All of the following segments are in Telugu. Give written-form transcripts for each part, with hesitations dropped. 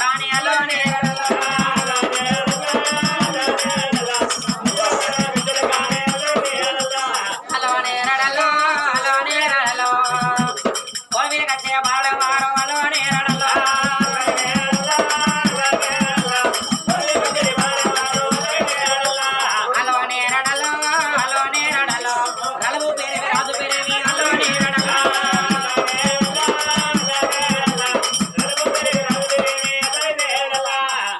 కానీ అలో నేరడలో అలో నేరడలో అలో నేరడలో కోవిల కచ్చే బాలవారు అలో నేరడలో అలో నేరడలో అలో నేరడలో రలవు పేరు రాజు పేరేమి అలో నేరడలో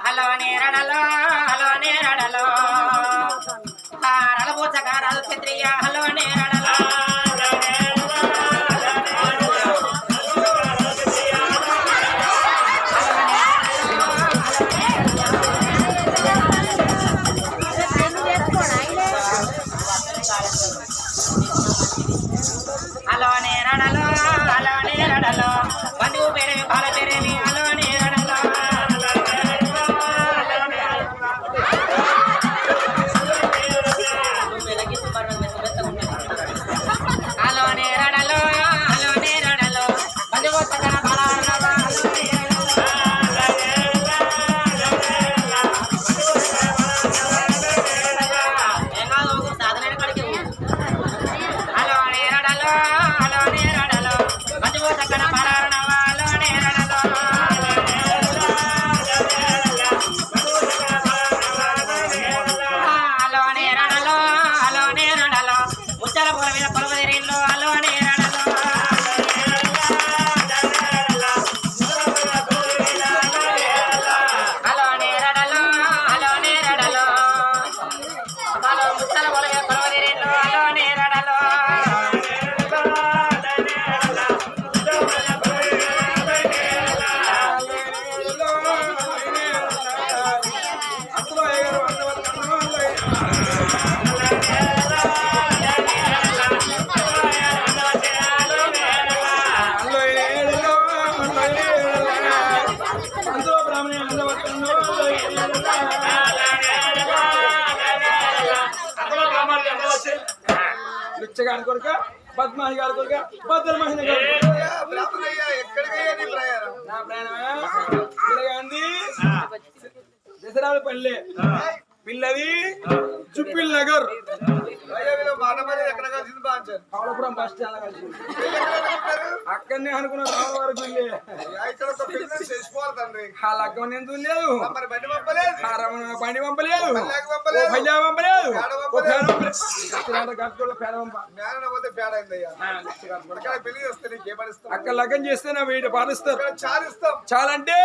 అలో నేరడలో అలో నేరడలో రలబోచక రాజు క్షత్రియ అలో నేరడలో అలో నేరడలో అలో నేరడలో బంధువు పేరేమి బాల పేరేమి అలో నేరడలో అలో నేరడలో అలో నేరడలో బంధువు సకల బాల సాధన కడికి అలో నేరడలో అలో నేరడలో బంధువు సకల బాలరణవ అలో నేరడలో అలో నేరడలో అలో నేరడలో ముచ్చల పూల మీద పొలవదిరిల్లు అలో నేరడలో అలో నేరడలో అలో నేరడలో అలో ముచ్చల పూల మీద పొలవదిరిల్లు అలో నేరడలో గారి కొడుక పద్మాహి గారి కొడుక భద్రమహిళ గారి నా ప్రయాణమా దసరాల పల్లె పిల్లది చుప్పిల్ నగర్ కమలపురం బస్ స్టాండ్ కలిసి అక్కడనే అనుకున్న రామవారి పిల్లి ఆ లగ్గం ఎందుకు లేదు బండి పంపలేదు భయ్యా పంపలేదు అక్కడ లగ్గం చేస్తే నా వెయ్యి పాటిస్తారు చాలంటే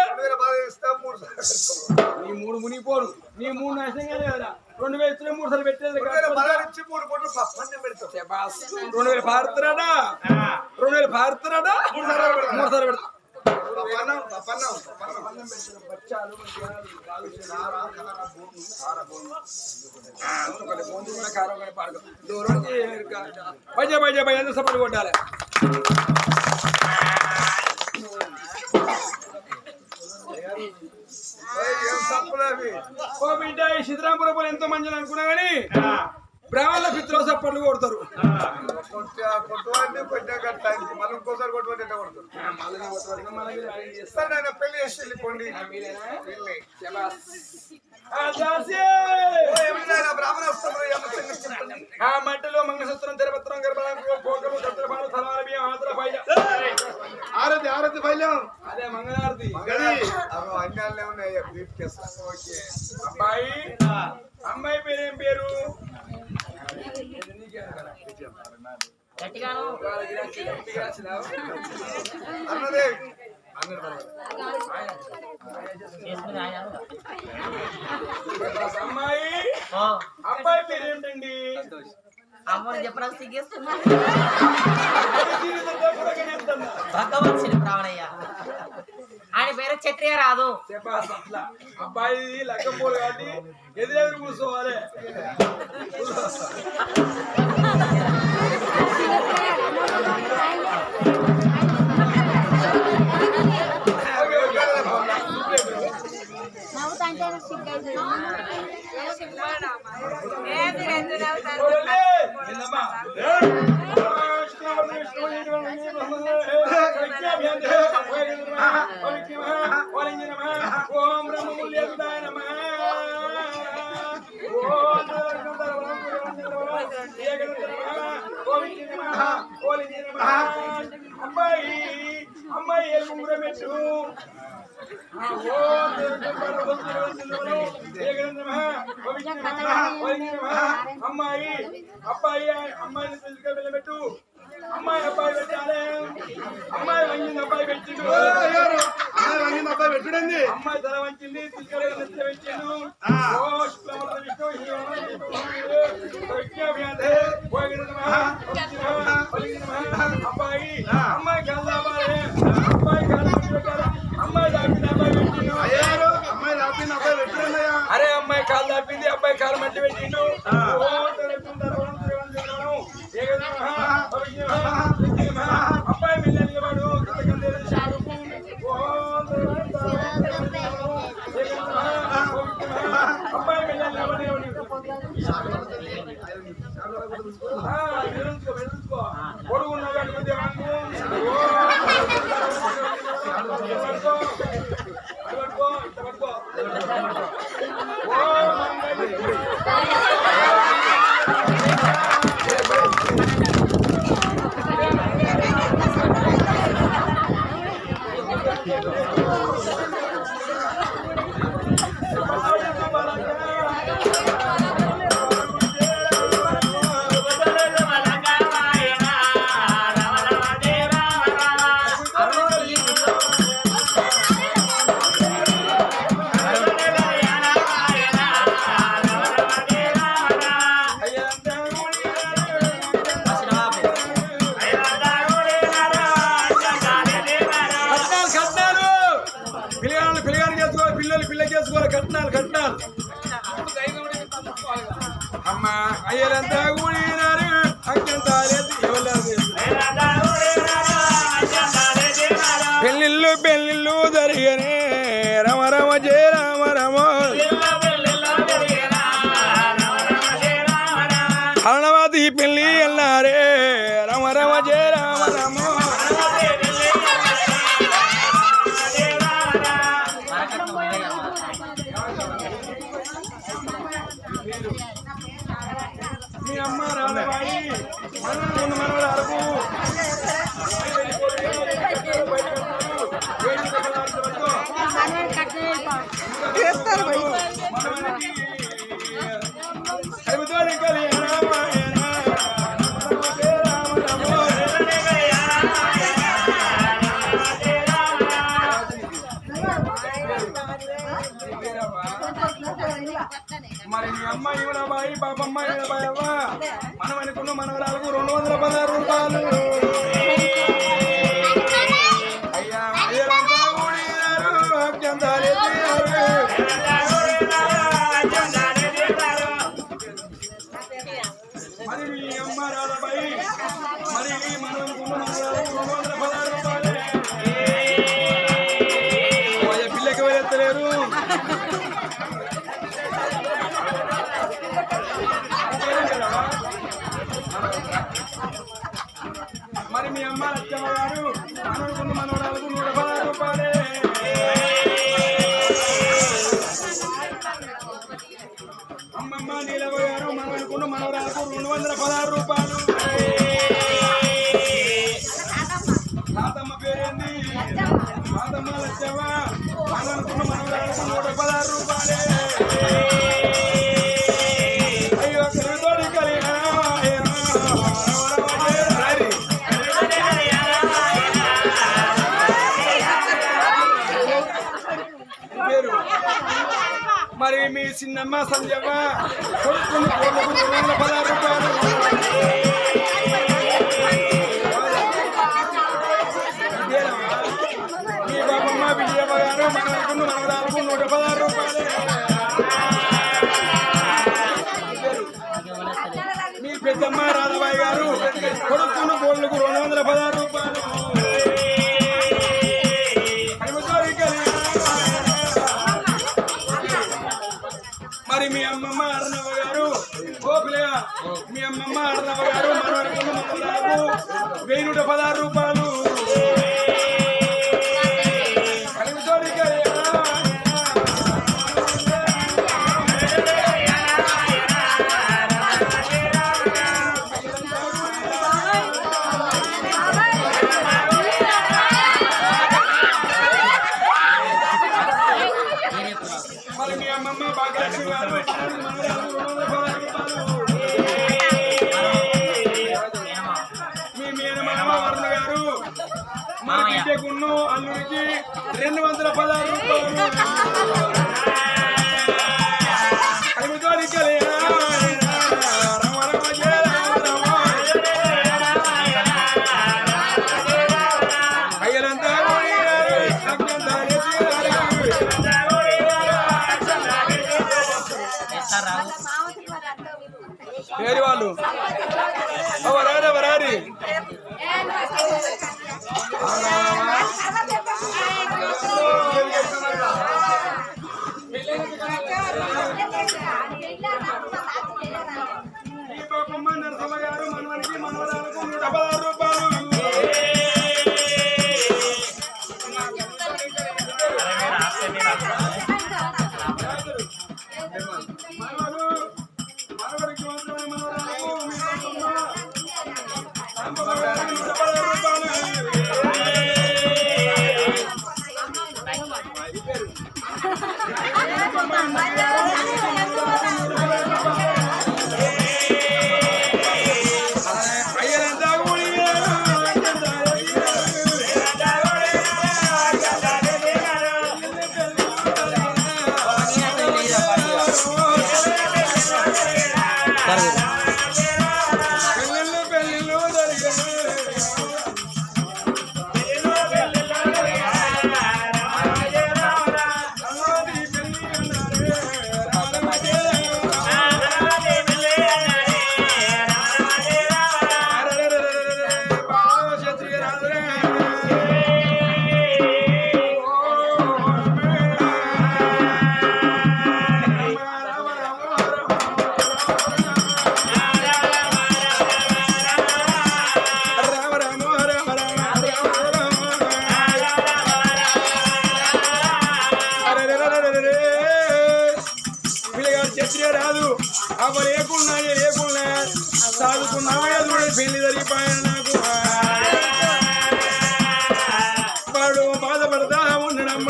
నీ మూడు మునిగిపోరు నీ మూడు నాశనంగా లేదా 2000 ఇచ్చిన 3 సార్లు పెట్టేది 2000 పారుతున్నాడా 2000 పారుతున్నాడా 3 సార్లు పెడతా ఎంత సపోర్ట్ కొట్టాలి సిద్ధరాంపురం ఎంతో మంచి అనుకున్నా గానీ బ్రాహ్మణుల పిత్రులు సప్పట్లు కొడతారు పెళ్లి చేసి వెళ్ళిపోండి ఆ మట్టిలో మంగళసూత్రం తెరపత్రం గర్భాలు సత్రపాలు తలవాల బియ్యం ఆతుల పైల ఆరతి ఆరతి పైలం అదే మంగళారతి అన్యాలే ఉన్నాయి అబ్బాయి అమ్మాయి పేరేం పేరు గట్టిగాను అన్నదే అమ్మాయి అబ్బాయి పేరేంటండి అమ్మని చెప్పడానికి సిగ్గేస్తున్నా భగవత్ శ్రీ రావణయ్య ఆయన పేరు క్షత్రియ రాదు అబ్బాయి లగ్గం పోలు కాబట్టి ఎదురెదురు కూర్చోవాలి ఉంగరమెట్టు అమ్మాయి అబ్బాయి అమ్మాయిని తీసుకెళ్ళబెట్టు అమ్మాయి అబ్బాయి పెట్టాలి అమ్మాయి వంగింది అబ్బాయి పెట్టిండు అమ్మాయి వంగింది అబ్బాయి పెట్టుడండి అమ్మాయి తల వంచింది తీసుకెళ్ళి పెట్టిండు అబ్బాయి అమ్మాయి కాదు అబ్బాయి కాదు అమ్మాయి దాపింది అబ్బాయి పెట్టిండు అమ్మాయి దాపింది అబ్బాయి పెట్టుడయ్యా అరే అమ్మాయి కాలు దాపింది అబ్బాయి కాలు మట్టి పెట్టిండు అబ్బాయి మీద నిలబడు అబ్బాయి మీద నిలబడి పొడుగున్నా కట్టుకుంటే కట్నాలు అమ్మా అయ్యలంతా కూడినారు అక్కంతా పెళ్ళిళ్ళు జరిగనే రమ రమ జయ రామ రమ అరణవాతి పెళ్ళి అన్నారే రమ రమ జయ రామ రమ మీ అమ్మ రాలవాయి మనవడు అరకు మరి మీ అమ్మ ఈవనాబాయి పాపమ్మ ఈవనాబాయి అవ్వ మనం అనుకున్న మనవరాలకు 216 రూపాయలు అయ్యా అయ్యలంతా కూడినారు అక్కంతాలే మరి మీ అమ్మ రాలబాయి మరి మనం అనుకున్న మనవరాలకు 216 రూపాయలు పిల్లకి వెళ్ళలేరు మరి మీ అమ్మ లక్ష్మమ్మ గారు మనవడుకున్న మనవరాలకు 116 రూపాయలే అమ్మమ్మ నీలవ్వ గారు మనవడుకున్న మనవరాలకు 216 రూపాయలు తాతమ్మ పేరేంది తాతమ్మ లక్ష్మమ్మ మనవడుకున్న మనవరాలకు 116 రూపాయలే అయ్యో కలుతోడి కలిగిన మరి మీ చిన్నమ్మ సంజమ్మ కొడుకుని 216 రూపాయలు మీ బాబమ్మ విజయమ్మ గారు మనకున్న మనవరాలకు 116 రూపాయలు మీ పెద్దమ్మ రాధాబాయి గారు కొడుకున్న కోళ్ళకు 216 రూపాయలు మరి మీ అమ్మమ్మ అర్ణవ గారు గోపిలగా మీ అమ్మమ్మ అర్ణవ గారు మనవడుకున్న మనవరాలకు 116 రూపాయలు 216 రూపాయలు అడుగుతోని అయ్యలంతా పేరు వాళ్ళు వరారి నరసమ్మ గారు మనవనికి మనవరాలకు 116 రూపాయలు మనవరికి మనవరాలకు 116 రూపాయలు రాదు అప్పుడు లేకున్నా చదువుకున్నామే పెళ్లి జరిగిపోయాను నాకు వాడు బాధపడతా ఉండడమ్మ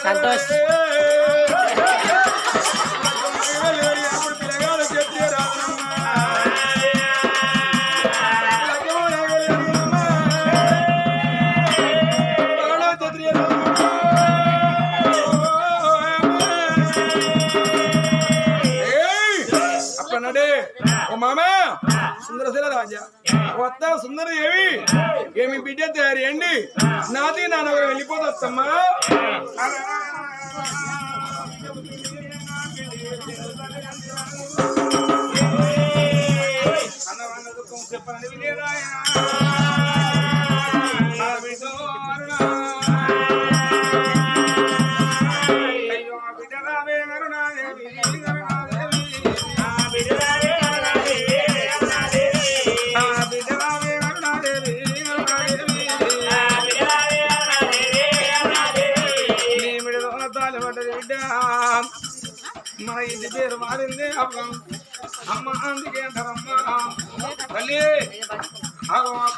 సంతోష్ మామా సుందరశీల రాజా కొత్త సుందర ఏమి బిడ్డ తయారీ అండి నాది నా నగరం వెళ్ళిపోతమ్మా చెప్పండి మన ఇంటి పేరు మారింది అమ్మ అందుకే అంటారమ్మా తల్లి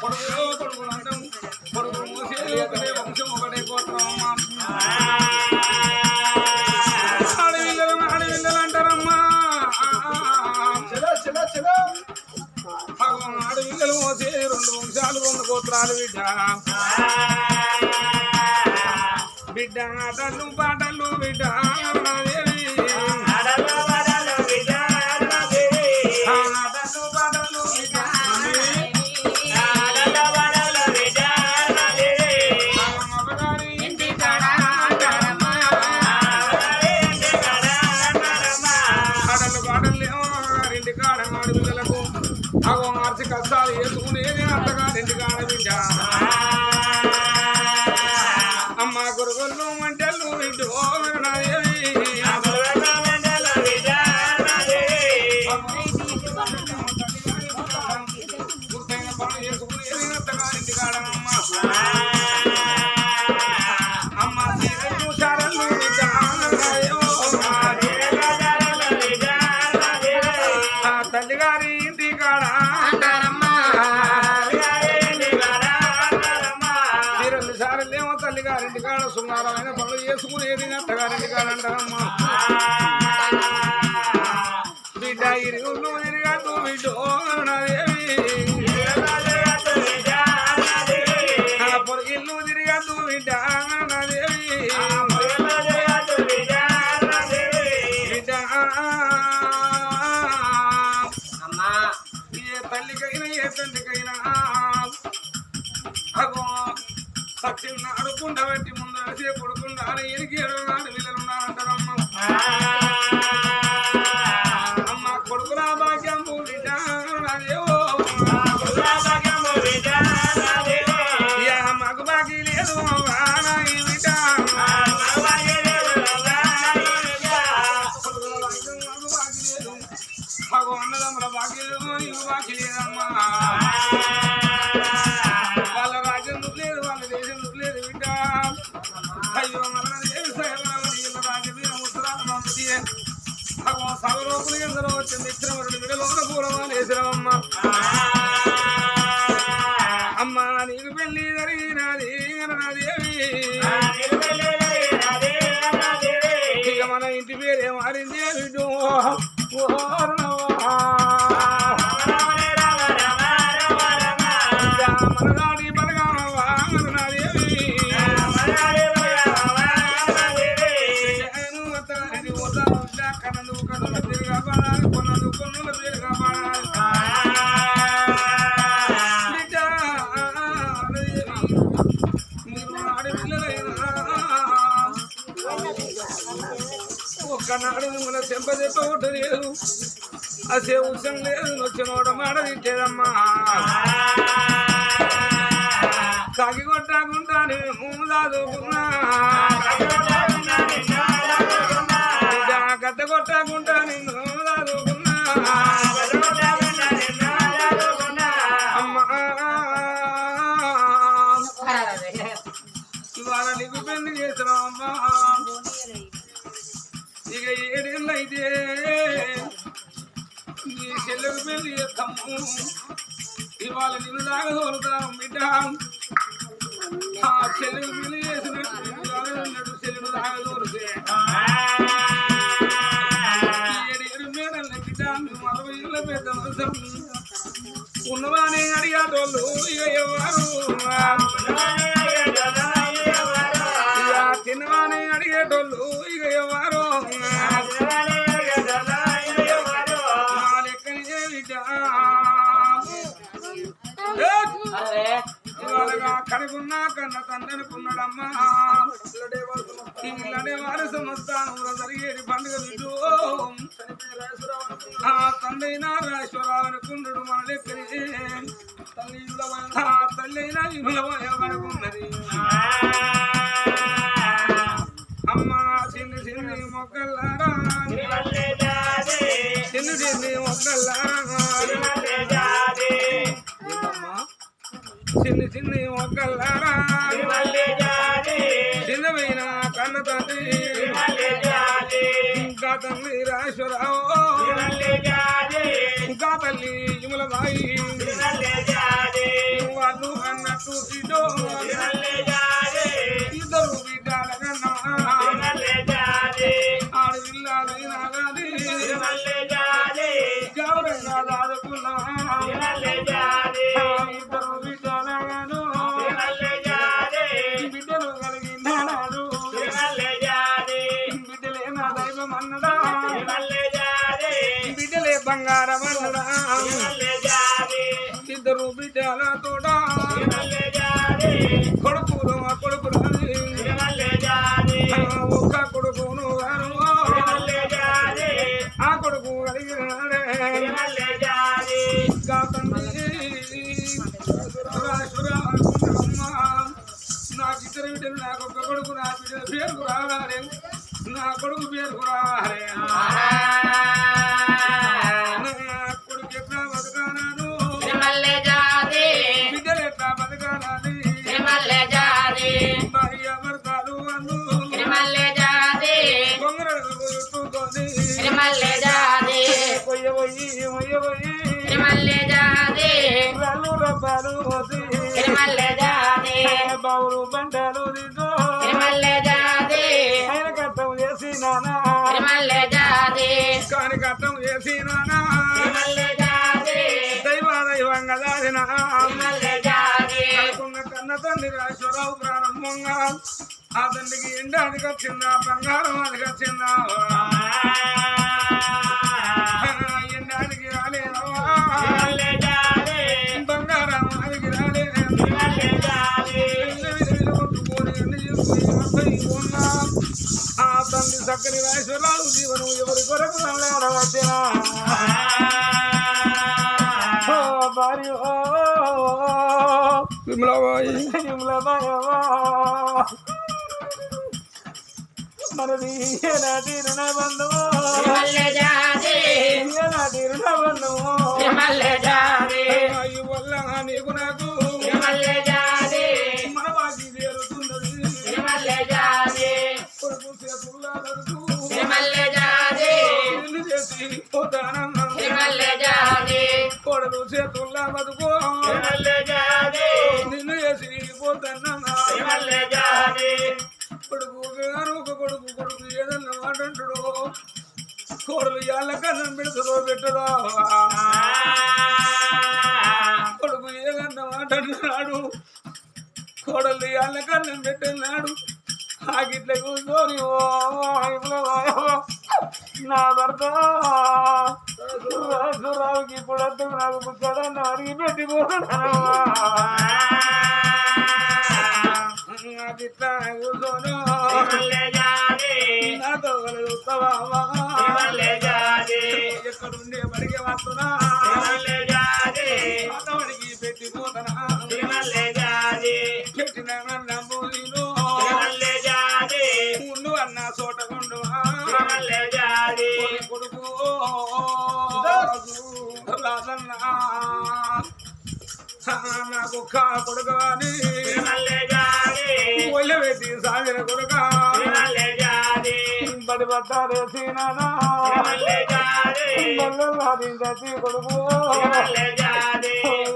కొడుకులు అంటాం కొడుకులు మూసేది ఒకటే వంశం ఒకటే గోత్రం ఆడవిల్లలు అంటారమ్మా ఆడవిల్లలు మోసే 2 వంశాలు 2 గోత్రాలు బిడ్డ ఆటలు పాటలు బిడ్డ కష్టాలు వేసుకునేది అంతగారింటి కాడ బిడ్డ అమ్మ గురుగులు మంటలు బిడ్డ అత్తగారింటి కాడ సున్నారమైన పనులు చేసుకునేది అత్తగారింటి కాడ అంటారమ్మా బిడ్డ ఇరుగులు ఇరగదు బిడ్డో నాదేవి పొరగిల్లు తిరగదు బిడ్డ నాదేవి బిడ్డ అమ్మా ఏ తల్లికైనా ఏ తండ్రికైనా అగో సత్యం ఆడుకుంటా పెట్టి ముందు అడిసే పడుకుంటా ఎనికి ఎడనాడు వీళ్ళు ఉన్నారంటారమ్మ అమ్మ కొడుకులా భాగ్యం నాదేవో మాకు బాకీ లేదు మాకు అన్నదమ్ముల బాకీ లేదు ఇల్లు బాకీ లేదమ్మా వాళ్ళ రాజ్యం లేదు వాళ్ళ దేశం లేదు బిడ్డ అయ్యో మన దేశ రాజ్యం ముసరామీ సగలోపులు ఎందరో వచ్చింది ఇచ్చిన వరుడు విడలోన పూలవాళ్ళు వేసినవమ్మ అమ్మ నీకు పెళ్లి జరిగినది నాదేవి ఇక మన ఇంటి పేరే మారింది బిడ్డు మనదాడి బలగామవా నాదేవి కన్నులు కన్నుల పేరుగా పాడాలి కొన్నులు కొన్నుల పేరుగా పాడాలి మీరు ఆడపిల్లలైనా ఒక్కనాడు మన చెంప చెప్ప లేదు అసే ఉత్సం లేదు నొచ్చినోడ మాట తిట్టేదమ్మా కాకి కొట్టకుండా నేను దాదుకున్నా గడ్డ కొట్టకుండా నిన్ను దాదుకున్నా అమ్మా ఇవాళ నీకు పెళ్లి చేసినావు అమ్మా ఇక 7 ఏళ్ళు అయితే నీ చెల్లెకు పెళ్లి చేస్తాము ఇవాళ నిన్ను దాకా తోలుతాం బిడ్డ ఆ చెల్లెకు పెళ్లి చేసినట్టు చెల్లెను దాకా తోలితే 7 మేడల బిడ్డ 40 ఏళ్ళ పెద్ద మనసం ఉన్నవానే అడిగాటోళ్ళు ఇక ఎవరు తిన్నవానే అడిగేటోళ్ళు ఇక ఎవరు లెక్కనే బిడ్డ ఇవాళగా కడుకున్నా కన్న తండ్రనుకున్నాడమ్మా ఇళ్ళనే వారసు మస్తాను జరిగేది పండుగ బిడ్డు ఆ తండ్రైనా రాశ్వరావు అనుకున్నాడు మన లెక్కని తల్లైనా విమలమనుకున్నది అమ్మా చిన్ని చిన్ని మొక్కల్లారా చిన్ని చిన్ని మొక్కల్లారా చిన్ని చిన్ని మొక్కల్లారా చిన్నమైన కన్న తండ్రి ఇంకా తండ్రి రాశ్వరావు ఇంకా తల్లి విమలబాయి వాళ్ళు అన్నట్టు ఇద్దరు బిడ్డల కన్నా ఆడపిల్లలైనా కానీ గౌరవంగా దాదుకున్నా ఇద్దరు బిడ్డలగాను బిడ్డలు కలిగినాడు బిడ్డలే నా దైవం అన్నడా బిడ్డలే బంగారం అన్నడా ఇద్దరు బిడ్డల తోడ కొడుకులు మా కొడుకులు ఒక్క కొడుకును గాను ఆ కొడుకు కలిగినాడే నాకు ఇద్దరు బిడ్డలు నాకు ఒక్క కొడుకు నా బిడ్డ పేరుకు రావాలి నా కొడుకు పేరుకు రావాలి కొడుకు ఎట్లా బతకాలను బిడ్డలు ఎట్లా బతకాలని భార్య భర్తలు అన్ను కొంగరడు చుట్టుకొని పొయ్య రబ్బాలు బావులు బండలు తండ్రి రాజేశ్వరరావు ప్రారంభంగా ఆ తండ్రికి ఎండానికి వచ్చిందా బంగారం అది వచ్చిందా ఎండానికి రాలేదవా బంగారం అదికి రాలేదు ఆ తండ్రి చక్కని రాజేశ్వరరావు జీవనం ఎవరి కొరకు నల్లాడవచ్చిన భార్య విమలాబాయి మనది ఏనాటి రుణబంధము ఏనాటి రుణబంధము అయ్యి వల్ల నీకు నాకు మన బాకీ తీరుతున్నది కొడుకు చేతుల్లా నడుచు ఇల్లు చేసి పోతానన్నా కొడలు చేతుల్లా బతుకో నిన్ను చేసి పోతానన్నా కొడుకు ఒక కొడుకు ఏదన్నా మాట్లాడు కోడలు ఎల్ల కన్నం పెడుతుందో పెట్టదో కొడుకు ఏదన్నా మాట్లాడుతున్నాడు కోడలు ఎల్ల కన్నం పెట్టినాడు ఆగిట్ల కూర్చొని నా భర్త రాజురావుకి ఇప్పుడు వద్దు నాకు పుట్టడన్న అడిగి పెట్టిపోతున్నాను అదిట్లా కూర్చోను నాతో చూస్తావా ఎక్కడుండే బడికి వస్తున్నా అతడికి పెట్టిపోతున్నా పెట్టిన నమ్ములీను ఉండు అన్న చోట ఉండు కొడుకు రాజన్నా నాకు కొడుకు అని ఒళ్ళు పెట్టి సాగిన కొడుక బడి పట్టారే సీనానా చచ్చి కొడుకు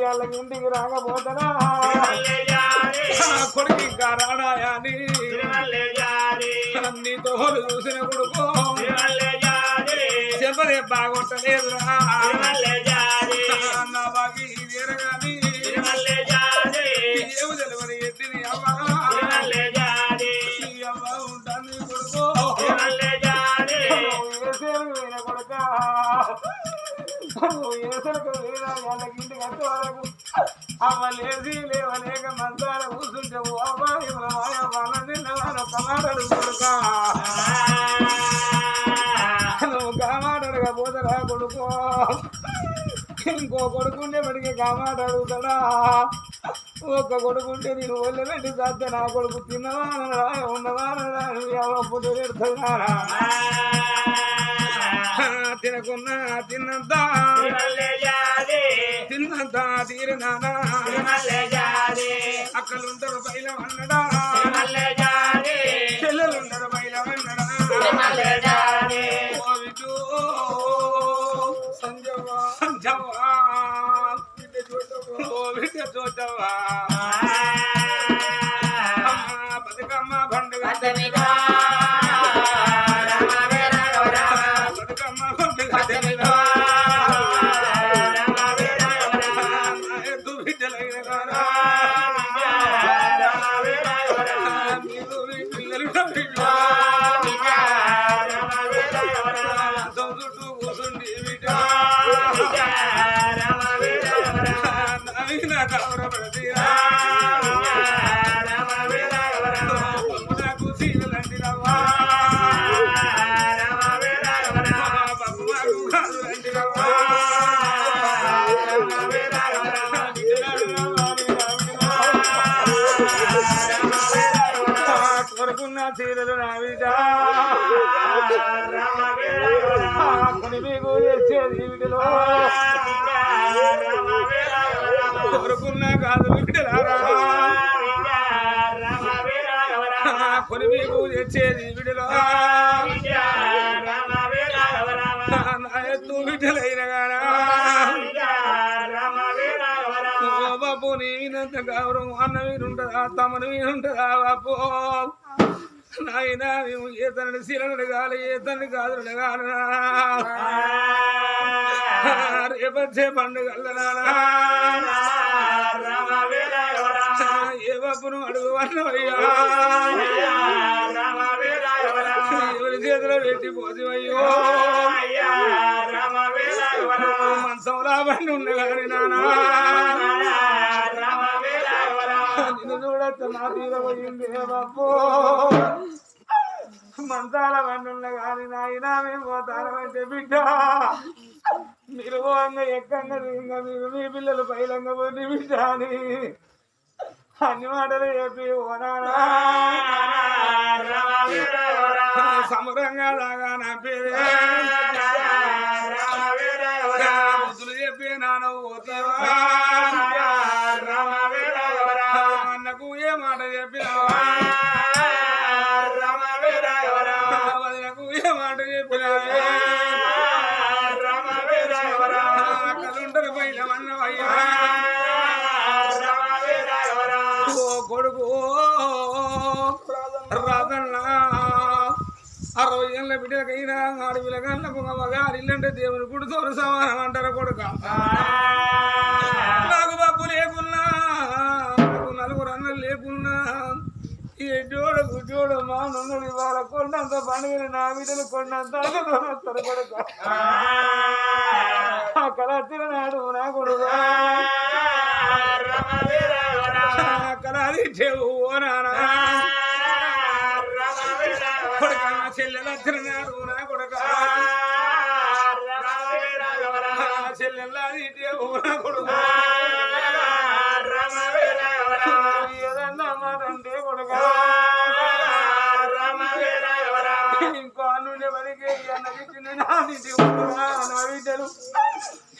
వాళ్ళకి ఇంటికి రాకపోతారా కొడుకు ఇంకా రాడాయని నీ తోలు చూసిన కొడుకు చెప్పదే బాగుంటలేదురా నా బాకి వేరగాని ఏమి తెలియని ఎట్టిని అవ్వ ఉంటుంది కొడుకు కొడుక ఏసలకు వాళ్ళకి ఇంటికి వచ్చే వరకు అమ్మ లేచి లేవలేక మంచాల కూర్చుంటావు అబ్బాయి వాళ్ళ తిన్నవారు ఒక మాటడు కొడుక నువ్వు కామాటడుగా పోతరా కొడుకో ఇంకో కొడుకుంటే మడికి కామాట అడుగుతాడా ఒక్క కొడుకుంటే నేను ఒళ్ళు పెట్టి చస్తే నా కొడుకు తిన్నవానరా ఉన్నవానరా పుట్టు పెడుతున్నారా తినకున్నా తిన్నంత తిన్నంత తీరినానా అక్కలుంటారు బయల అన్నడా చెల్లెలుంటారు బయల అన్నడా సంజవా బిడ్డ చూడవా బతుకమ్మ పండుగ బతుకమ్మ పండుగ ఎద్దు బిడ్డలైన పిల్లలు చుట్టూ కూర్చుండి బిడ్డ నవీన కౌరవీరా సీలండి రవ్వా బబ్బువాకు కాదులండి రవ్వా కొడుకున్న చీరలు నా బిడ్డ కొని మీకు చేసేది వీటిలో కొడుకున్న కాదు బిడ్డలారా కొని మీకు తెచ్చేది విడిలో నా ఎత్తు బిడ్డలైన గానా బాపు నీ వినంత గౌరవం అన్న వీరుంటదా తమను వీరుంటదా బాపు నాయన మేము ఏ తనని శిలను కాదు ఏ తనని కాదు రేపచ్చే పండుగ ఏ బాపును అడుగు అన్నవయ్యా ఎవరి చేతిలో పెట్టి పోతివయ్యో మంచంలా బండి ఉన్న గారి నానా నిన్ను చూడొచ్చు నా తీరపోయింది బాపు మంచాల బండి ఉన్న గారి నాయనా మేము పోతారమంటే బిడ్డ మీరు పోంగా ఎక్కంగా దిగంగా మీరు మీ పిల్లలు పైలంగా పోతే బిడ్డ అని అన్ని మాటలు చెప్పి ఓనారా సమరంగా లాగా నా పేరే బుద్ధులు చెప్పి నాన్న పోతావా అన్నకు ఏ మాట చెప్పినావా వదినకు ఏ మాట చెప్పినావే అక్కలుంటారు పైన అన్నవయ్యా ఓ కొడుకు రాదన్నా 60 ఏళ్ళ బిడ్డకైనా ఆడి పిల్లగాళ్ళకు మగారిల్లంటే దేవుని గుడితో సమానం అంటారు కొడుక నాకు బాబు లేకున్నా నాకు నలుగురు అన్నలు లేకున్నా ఈ ఎడ్డోడు గుడ్డోడు మా నుండి వాళ్ళ కొండంత పండుగ నా బిడ్డలు కొండంత వస్తారు కొడుక అక్కడ తిరినాడు నా కొడుకు అక్కడ చెవు నానా కొడుక చెల్లెల తిరినాడు నా కొడుక చెల్లెల చెవు నా కొడుక ఏదన్నా మాటంటే కొడుక ఇంకో అన్నుండే పడికి అన్నది నా బిడ్డలు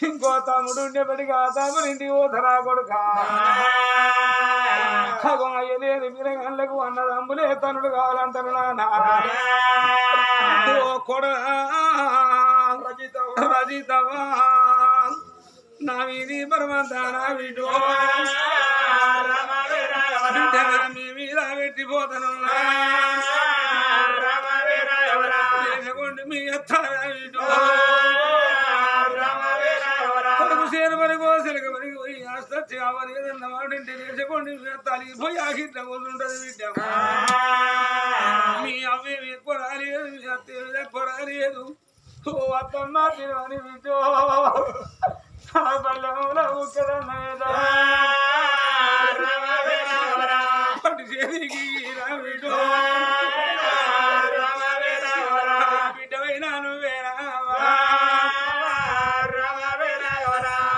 ఇంకో తమ్ముడు ఉండేపటికి ఆ తమ్ముడు ఇంటికి పోతరా కొడుక అయ్యలేదు మిరగాళ్ళకు అన్నదమ్ములే తనుడు కావాలంటారు నాన్న ఓ కొడ రజితవా నా వీధి పరమంత నా వీడు మీ మీద పెట్టిపోతాను మీ ఎత్తారా వీడు కొడుకు సేరు మరిగో సిలక మరిగి పోయి ఆస్తి అవని ఏదన్నా వాడింటి వేసుకోండి తలిగి పోయి ఆగిట్ల కూర్చుంటది బిడ్డ మీ అవి ఎక్కువ రాలేదు మీ అత్త ఎక్కువ రాలేదు ఓ అత్తమ్మ తినని బిడ్డో బల్లంలో ఉక్కడన్నదా పట్టి చేతికి రా బిడ్డో బిడ్డవైనా నువ్వేనా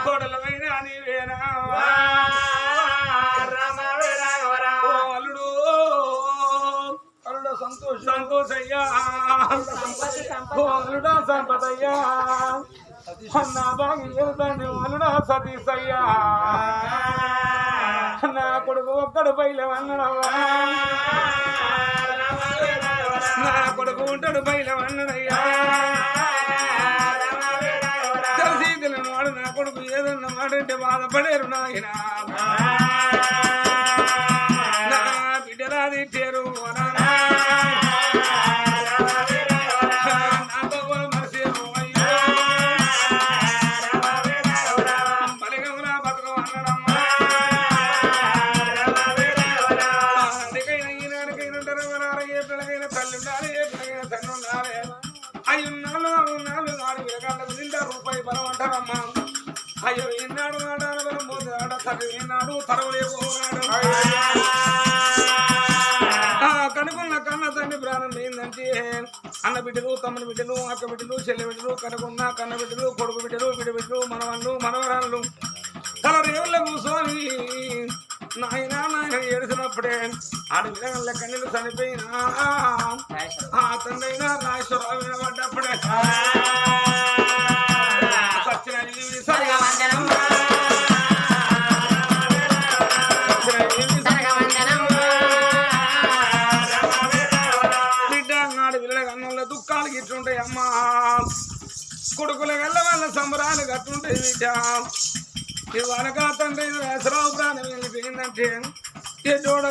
కొడలమైన నీవేనా అల్లుడు అల్లుడు సంతోషయ్యా అల్లుడా సంపదయ్యా నా బాగి వెళ్తాను అల్లుడా సతీశయ్యా నా కొడుకు ఒక్కడు పైలవన్నడవా నా కొడుకు ఉంటాడు పైలవన్నడయ్యా వాడు నా కొడుకు ఏదన్నా మాటంటే బాధపడేరు నాయన నా బిడ్డలా తిట్టారు నా బాబు మరిసేరు అయ్యో బలిగములా బతుకు అన్నడమ్మా అందుకైనా ఈనాడికైనా ఉంటారు ఏ పిల్లకైనా తల్లి ఉండాలి ఏ పిల్లకైనా తండ్రి ఉండాలి అయ్యున్నాళ్ళు అవున్నాళ్ళు నాడు విరగాళ్ళకు నిండా రూపాయి బలం అంటారమ్మా అయ్యో ఈనాడు నాడాల బలం పోతే ఆడ తల్లి ఈనాడు తరవలేకపోనాడు కనుకున్న కన్న తండ్రి ప్రాణం ఏందంటే అన్న బిడ్డలు తమ్ముని బిడ్డలు అక్క బిడ్డలు చెల్లె బిడ్డలు కనుకున్న కన్న బిడ్డలు కొడుకు బిడ్డలు బిడ్డ బిడ్డలు మనవళ్ళు మనవరాళ్ళు తల రేవుల్లో కూర్చొని నాయన నాయన ఏడుసినప్పుడే ఆడ విధంగా కన్నీళ్ళు చనిపోయినా ఆ తండ్రైనా రాజేశ్వరరావు వినబడ్డప్పుడే సచ్చిన బిడ్డ నాడు పిల్లల కన్నుల్లో దుఃఖాలు గిట్టుంటాయి అమ్మా కొడుకుల వెళ్ళ వాళ్ళ సంబరాలు కట్టుంటాయి బిడ్డ ఇవాళ తండ్రి రాజరావు ప్రాణం వెళ్ళిపోయిందంటే ఏ చూడ